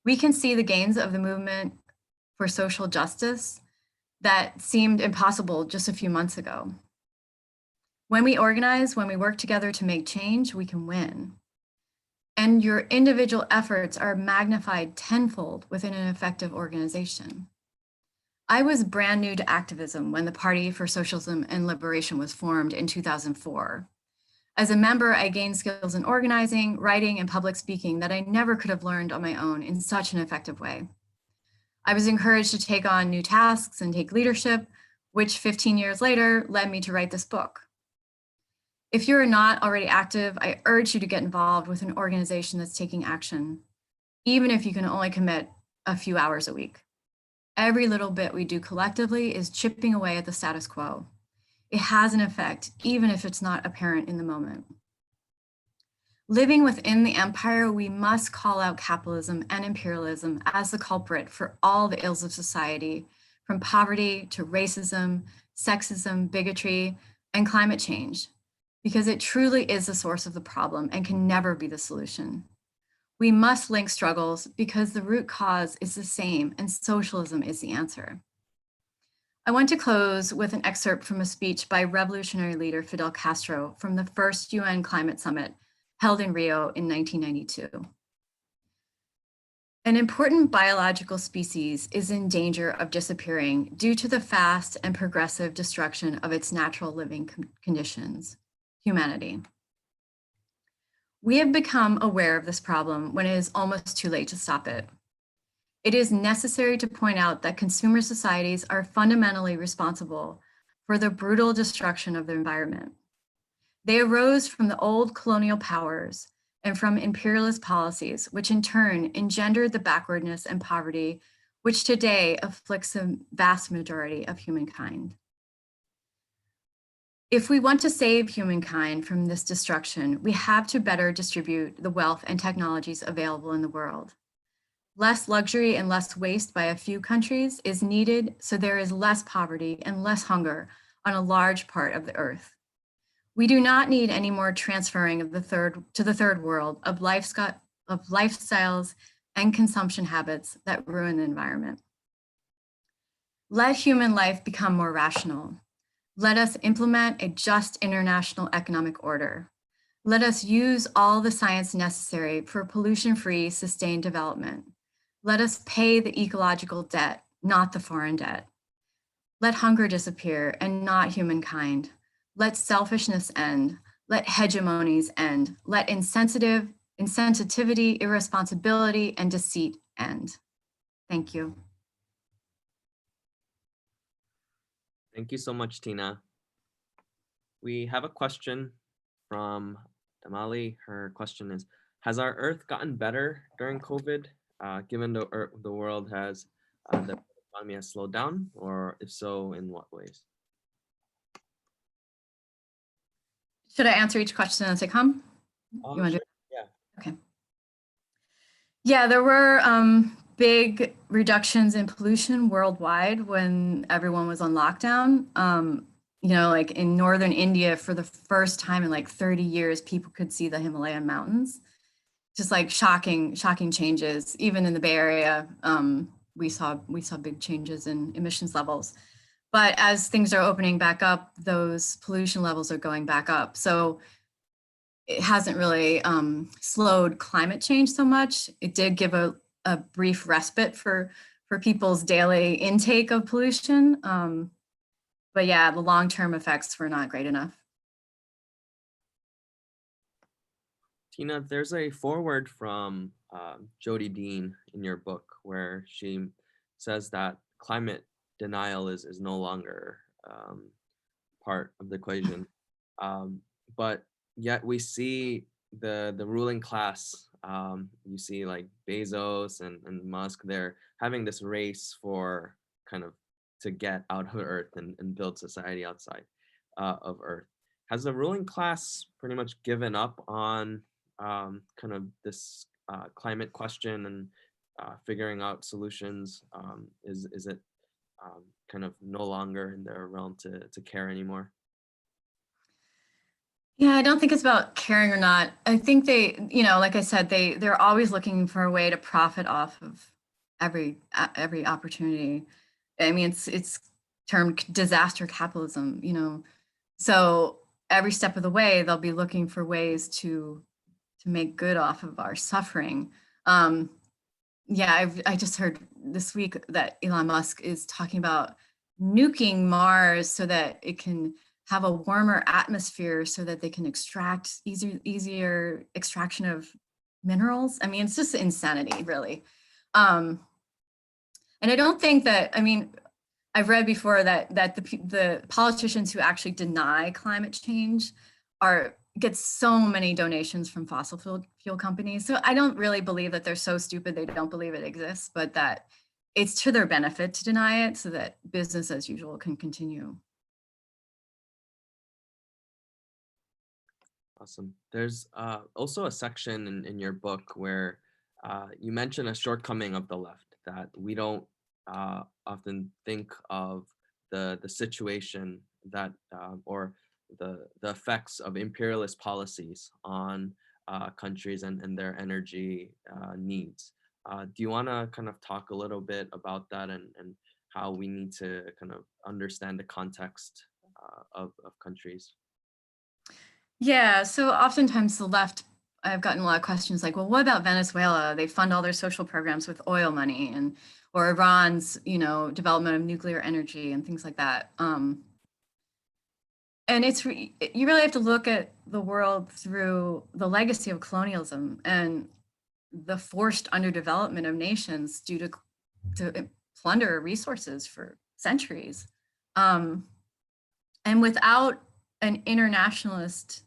We can see the gains of the movement for social justice that seemed impossible just a few months ago. When we organize, when we work together to make change, we can win. And your individual efforts are magnified tenfold within an effective organization. I was brand new to activism when the Party for Socialism and Liberation was formed in 2004. As a member, I gained skills in organizing, writing, and public speaking that I never could have learned on my own in such an effective way. I was encouraged to take on new tasks and take leadership, which 15 years later led me to write this book. If you're not already active, I urge you to get involved with an organization that's taking action, even if you can only commit a few hours a week. Every little bit we do collectively is chipping away at the status quo. It has an effect, even if it's not apparent in the moment. Living within the empire, we must call out capitalism and imperialism as the culprit for all the ills of society, from poverty to racism, sexism, bigotry, and climate change, because it truly is the source of the problem and can never be the solution. We must link struggles because the root cause is the same and socialism is the answer. I want to close with an excerpt from a speech by revolutionary leader Fidel Castro from the first UN Climate Summit held in Rio in 1992. An important biological species is in danger of disappearing due to the fast and progressive destruction of its natural living conditions, humanity. We have become aware of this problem when it is almost too late to stop it. It is necessary to point out that consumer societies are fundamentally responsible for the brutal destruction of the environment. They arose from the old colonial powers and from imperialist policies, which in turn engendered the backwardness and poverty, which today afflicts the vast majority of humankind. If we want to save humankind from this destruction, we have to better distribute the wealth and technologies available in the world. Less luxury and less waste by a few countries is needed so there is less poverty and less hunger on a large part of the earth. We do not need any more transferring of to the third world of lifestyles and consumption habits that ruin the environment. Let human life become more rational. Let us implement a just international economic order. Let us use all the science necessary for pollution-free, sustained development. Let us pay the ecological debt, not the foreign debt. Let hunger disappear and not humankind. Let selfishness end. Let hegemonies end. Let insensitivity, irresponsibility, and deceit end. Thank you. Thank you so much, Tina. We have a question from Damali. Her question is, has our Earth gotten better during COVID, given the world has, the economy has slowed down, or if so, in what ways? Should I answer each question as they come? You want to Sure. do Yeah. Okay. Yeah, there were big reductions in pollution worldwide when everyone was on lockdown. You know, like in northern India, for the first time in like 30 years, people could see the Himalayan mountains. Just like shocking changes. Even in the Bay Area, we saw big changes in emissions levels. But as things are opening back up, those pollution levels are going back up. So it hasn't really slowed climate change so much. It did give a brief respite for people's daily intake of pollution. But yeah, the long-term effects were not great enough. Tina, there's a foreword from Jody Dean in your book where she says that climate denial is no longer part of the equation. But yet we see the ruling class, you see like Bezos and Musk, they're having this race for kind of to get out of Earth and build society outside of Earth. Has the ruling class pretty much given up on kind of this climate question and figuring out solutions? Is it kind of no longer in their realm to care anymore? Yeah, I don't think it's about caring or not. I think they, you know, like I said, they're always looking for a way to profit off of every opportunity. I mean, it's termed disaster capitalism, you know. So every step of the way, they'll be looking for ways to make good off of our suffering. Yeah, I just heard this week that Elon Musk is talking about nuking Mars so that it can have a warmer atmosphere so that they can extract easier extraction of minerals. I mean, it's just insanity, really. And I don't think that, I mean, I've read before that the politicians who actually deny climate change get so many donations from fossil fuel companies. So I don't really believe that they're so stupid they don't believe it exists, but that it's to their benefit to deny it so that business as usual can continue. Awesome. There's also a section in your book where you mention a shortcoming of the left, that we don't often think of the situation that or the effects of imperialist policies on countries and their energy needs. Do you want to kind of talk a little bit about that and how we need to kind of understand the context of countries? Yeah, so oftentimes the left, I've gotten a lot of questions like, well, what about Venezuela? They fund all their social programs with oil money, and or Iran's, you know, development of nuclear energy and things like that. And you really have to look at the world through the legacy of colonialism and the forced underdevelopment of nations due to plunder resources for centuries. And without an internationalist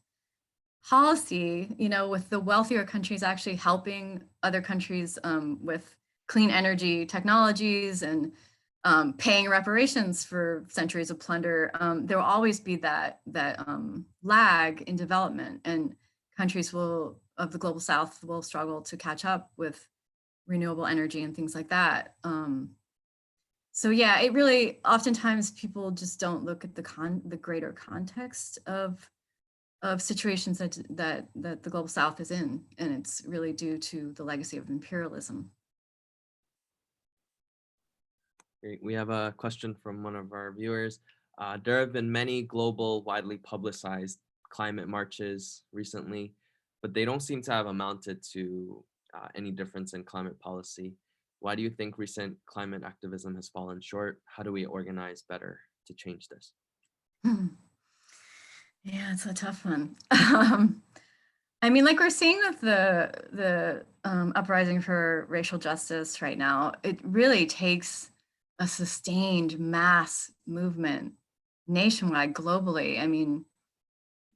policy, you know, with the wealthier countries actually helping other countries with clean energy technologies and paying reparations for centuries of plunder, there will always be that lag in development, and countries of the global south will struggle to catch up with renewable energy and things like that. So yeah, it really, oftentimes people just don't look at the greater context of situations that the global south is in, and it's really due to the legacy of imperialism. Great. We have a question from one of our viewers. There have been many global, widely publicized climate marches recently, but they don't seem to have amounted to any difference in climate policy. Why do you think recent climate activism has fallen short? How do we organize better to change this? Yeah, it's a tough one. I mean, like we're seeing with the uprising for racial justice right now, it really takes a sustained mass movement nationwide, globally. I mean,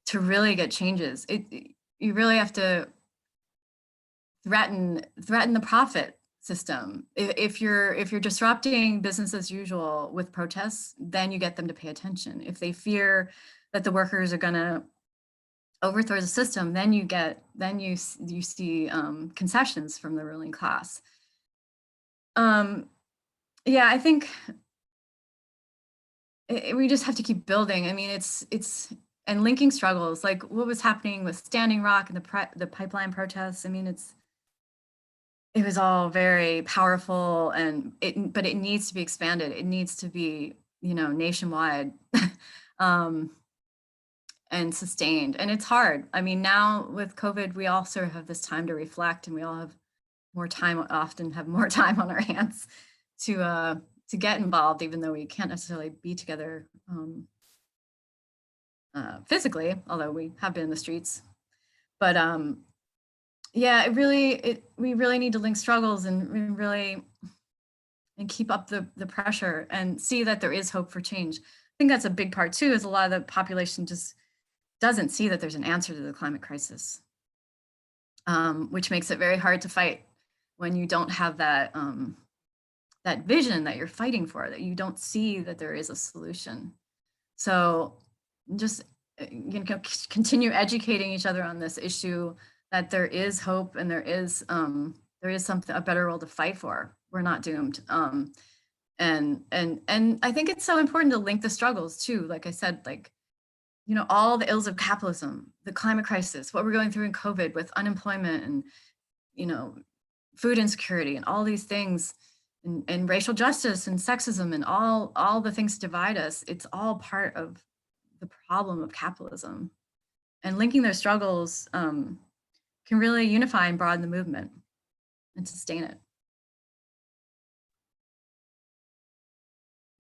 to really get changes, you really have to threaten the profit system. If you're disrupting business as usual with protests, then you get them to pay attention. If they fear that the workers are going to overthrow the system, then you see concessions from the ruling class. Yeah, I think we just have to keep building. I mean, it's and linking struggles like what was happening with Standing Rock and the pipeline protests. I mean, it was all very powerful, but it needs to be expanded. It needs to be, nationwide. And sustained. And it's hard. I mean, now with COVID, we all sort of have this time to reflect, and we all have more time, often have more time on our hands to get involved, even though we can't necessarily be together physically, although we have been in the streets. But yeah, we really need to link struggles and really keep up the pressure and see that there is hope for change. I think that's a big part too, is a lot of the population just doesn't see that there's an answer to the climate crisis, which makes it very hard to fight when you don't have that that vision that you're fighting for, that you don't see that there is a solution. So just continue educating each other on this issue, that there is hope and there is something, a better world to fight for. We're not doomed. And I think it's so important to link the struggles too. Like I said, like, all the ills of capitalism, the climate crisis, what we're going through in COVID with unemployment and, food insecurity and all these things, and racial justice and sexism and all the things divide us. It's all part of the problem of capitalism. And linking those struggles can really unify and broaden the movement and sustain it.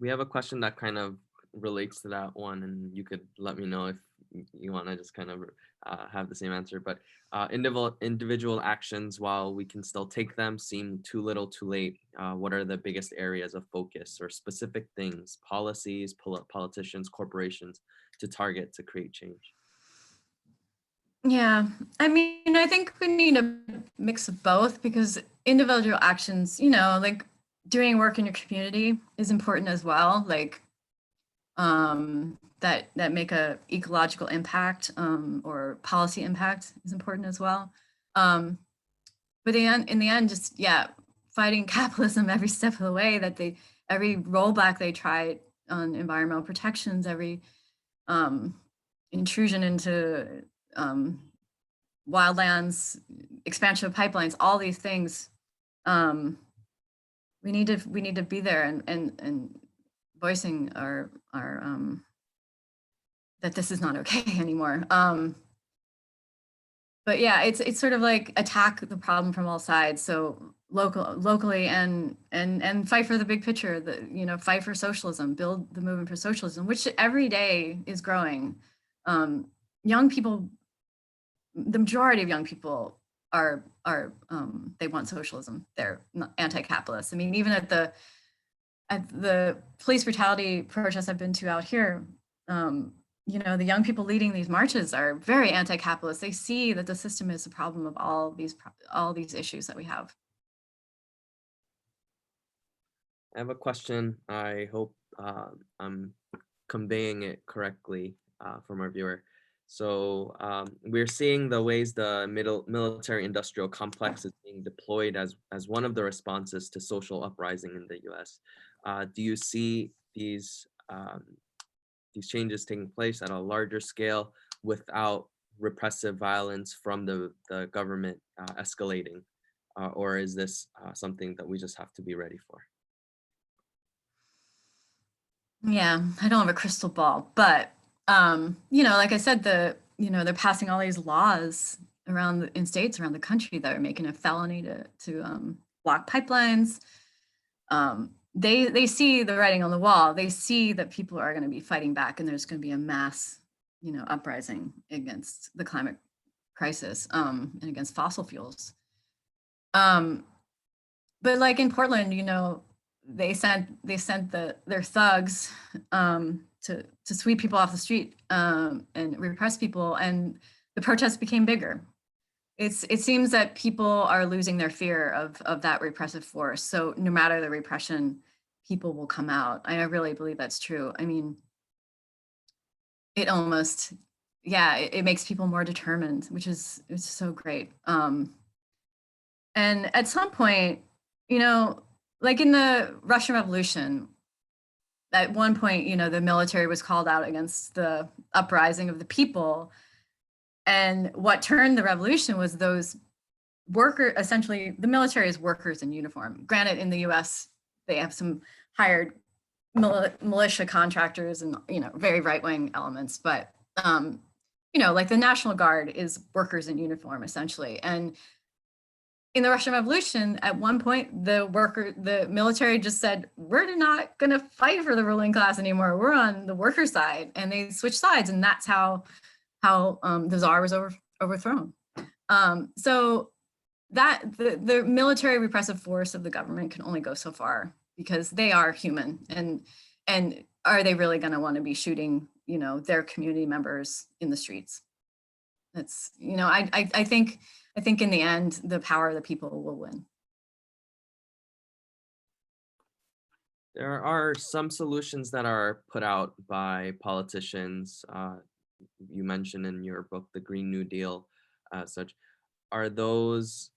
We have a question that kind of relates to that one, and you could let me know if you want to just kind of have the same answer. But individual actions, while we can still take them, seem too little too late. What are the biggest areas of focus or specific things, policies, politicians, corporations to target to create change? Yeah, I mean, I think we need a mix of both, because individual actions, like doing work in your community is important as well. Like that make a ecological impact or policy impact is important as well. But in the end, just fighting capitalism every step of the way. Every rollback they try on environmental protections, every intrusion into wildlands, expansion of pipelines, all these things. We need to be there and voicing our that this is not okay anymore. But yeah, it's sort of like attack the problem from all sides. So locally and fight for the big picture. Fight for socialism, build the movement for socialism, which every day is growing. Young people, the majority of young people are they want socialism. They're not anti-capitalist. I mean, even at the police brutality protests I've been to out here, the young people leading these marches are very anti-capitalist. They see that the system is a problem of all these issues that we have. I have a question. I hope I'm conveying it correctly from our viewer. So we're seeing the ways the military industrial complex is being deployed as one of the responses to social uprising in the US. Do you see these changes taking place at a larger scale without repressive violence from the government escalating? Or is this something that we just have to be ready for? Yeah, I don't have a crystal ball, but like I said, they're passing all these laws in states around the country that are making a felony to block pipelines. They see the writing on the wall. They see that people are going to be fighting back, and there's going to be a mass, uprising against the climate crisis, and against fossil fuels. Um, but like in Portland, they sent their thugs to sweep people off the street and repress people, and the protests became bigger. It seems that people are losing their fear of that repressive force. So no matter the repression, people will come out. I really believe that's true. I mean, it almost, yeah, it makes people more determined, which is it's so great. And at some point, like in the Russian Revolution, at one point, the military was called out against the uprising of the people. And what turned the revolution was those essentially, the military is workers in uniform. Granted, in the US, they have some hired militia contractors and, very right-wing elements, but, like the National Guard is workers in uniform, essentially. And in the Russian Revolution, at one point, the military just said, we're not going to fight for the ruling class anymore. We're on the worker side. And they switched sides. And that's how the Tsar was overthrown. So that the military repressive force of the government can only go so far because they are human. And are they really going to want to be shooting, their community members in the streets? That's, I think in the end, the power of the people will win. There are some solutions that are put out by politicians. You mentioned in your book, the Green New Deal, such. Are those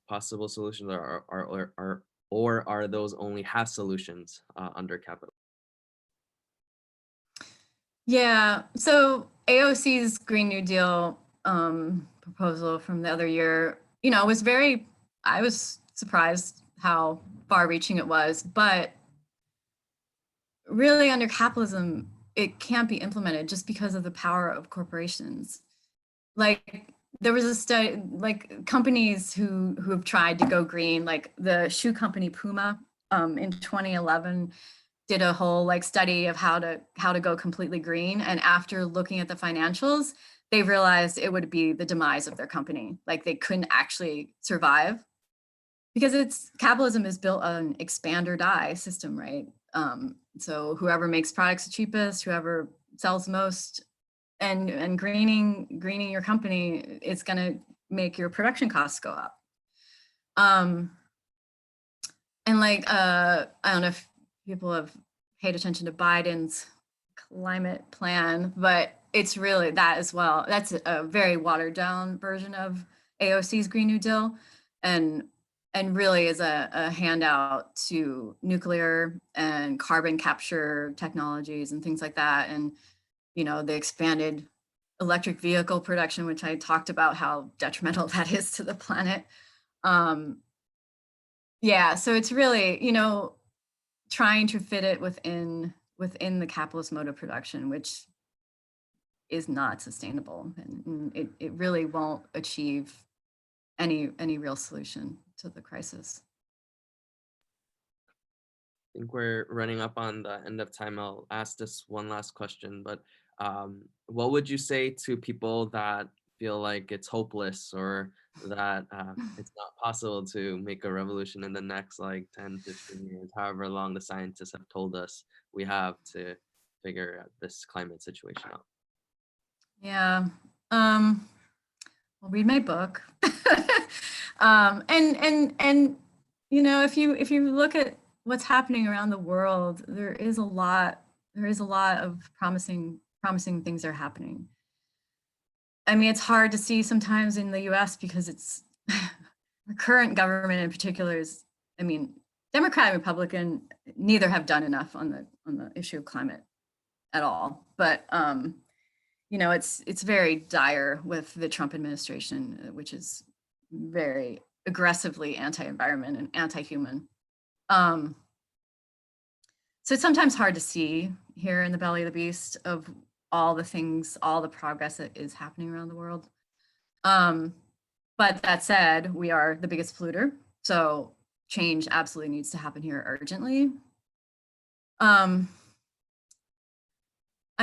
possible solutions, or are those only half solutions under capitalism? Yeah, so AOC's Green New Deal proposal from the other year, I was surprised how far reaching it was, but really under capitalism, it can't be implemented just because of the power of corporations. Like there was a study, like companies who have tried to go green, like the shoe company Puma in 2011 did a whole study of how to go completely green, and after looking at the financials, they realized it would be the demise of their company. Like they couldn't actually survive because capitalism is built on expand or die system, right? So whoever makes products the cheapest, whoever sells the most, and greening your company, it's going to make your production costs go up. And I don't know if people have paid attention to Biden's climate plan, but it's really that as well. That's a very watered down version of AOC's Green New Deal, and really is a handout to nuclear and carbon capture technologies and things like that. And, the expanded electric vehicle production, which I talked about how detrimental that is to the planet. Yeah, so it's really, trying to fit it within the capitalist mode of production, which is not sustainable, and it really won't achieve any real solution to the crisis. I think we're running up on the end of time. I'll ask this one last question, but what would you say to people that feel like it's hopeless, or that it's not possible to make a revolution in the next 10, 15 years, however long the scientists have told us we have to figure this climate situation out? Yeah. Well, read my book. And if you look at what's happening around the world, there is a lot of promising things are happening. I mean, it's hard to see sometimes in the US because it's the current government in particular is, I mean, Democrat and Republican, neither have done enough on the issue of climate at all. But it's very dire with the Trump administration, which is very aggressively anti-environment and anti-human. So it's sometimes hard to see here in the belly of the beast of all the things, all the progress that is happening around the world. But that said, we are the biggest polluter, so change absolutely needs to happen here urgently. I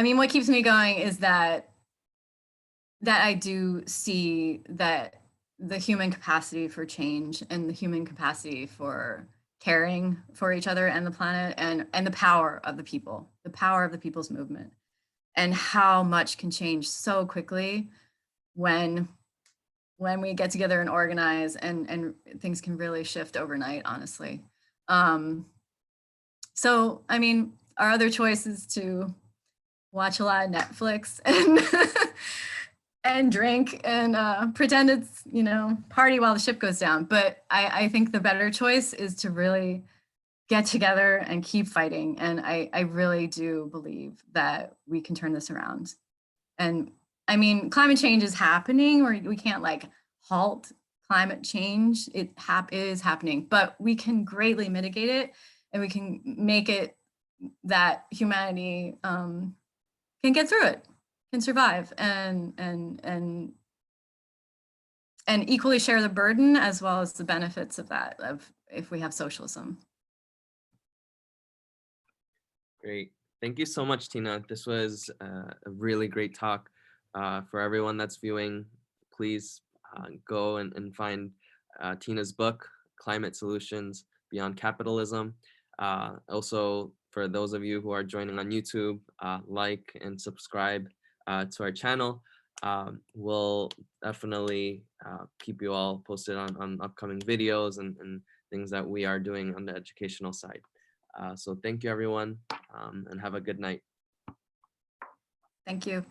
mean, what keeps me going is that I do see that the human capacity for change and the human capacity for caring for each other and the planet and the power of the people, the power of the people's movement, and how much can change so quickly when we get together and organize, and things can really shift overnight, honestly. So, I mean, our other choice is to watch a lot of Netflix and and drink and pretend it's, you know, party while the ship goes down. But I think the better choice is to really get together and keep fighting. And I really do believe that we can turn this around. And I mean, climate change is happening, or we can't like halt climate change. It is happening, but we can greatly mitigate it, and we can make it that humanity can get through it, can survive, and equally share the burden as well as the benefits of that, of if we have socialism. Great. Thank you so much, Tina. This was a really great talk. For everyone that's viewing, please go and find Tina's book, Climate Solutions Beyond Capitalism. Also, for those of you who are joining on YouTube, like and subscribe to our channel. We'll definitely keep you all posted on upcoming videos and things that we are doing on the educational side. So thank you, everyone, and have a good night. Thank you.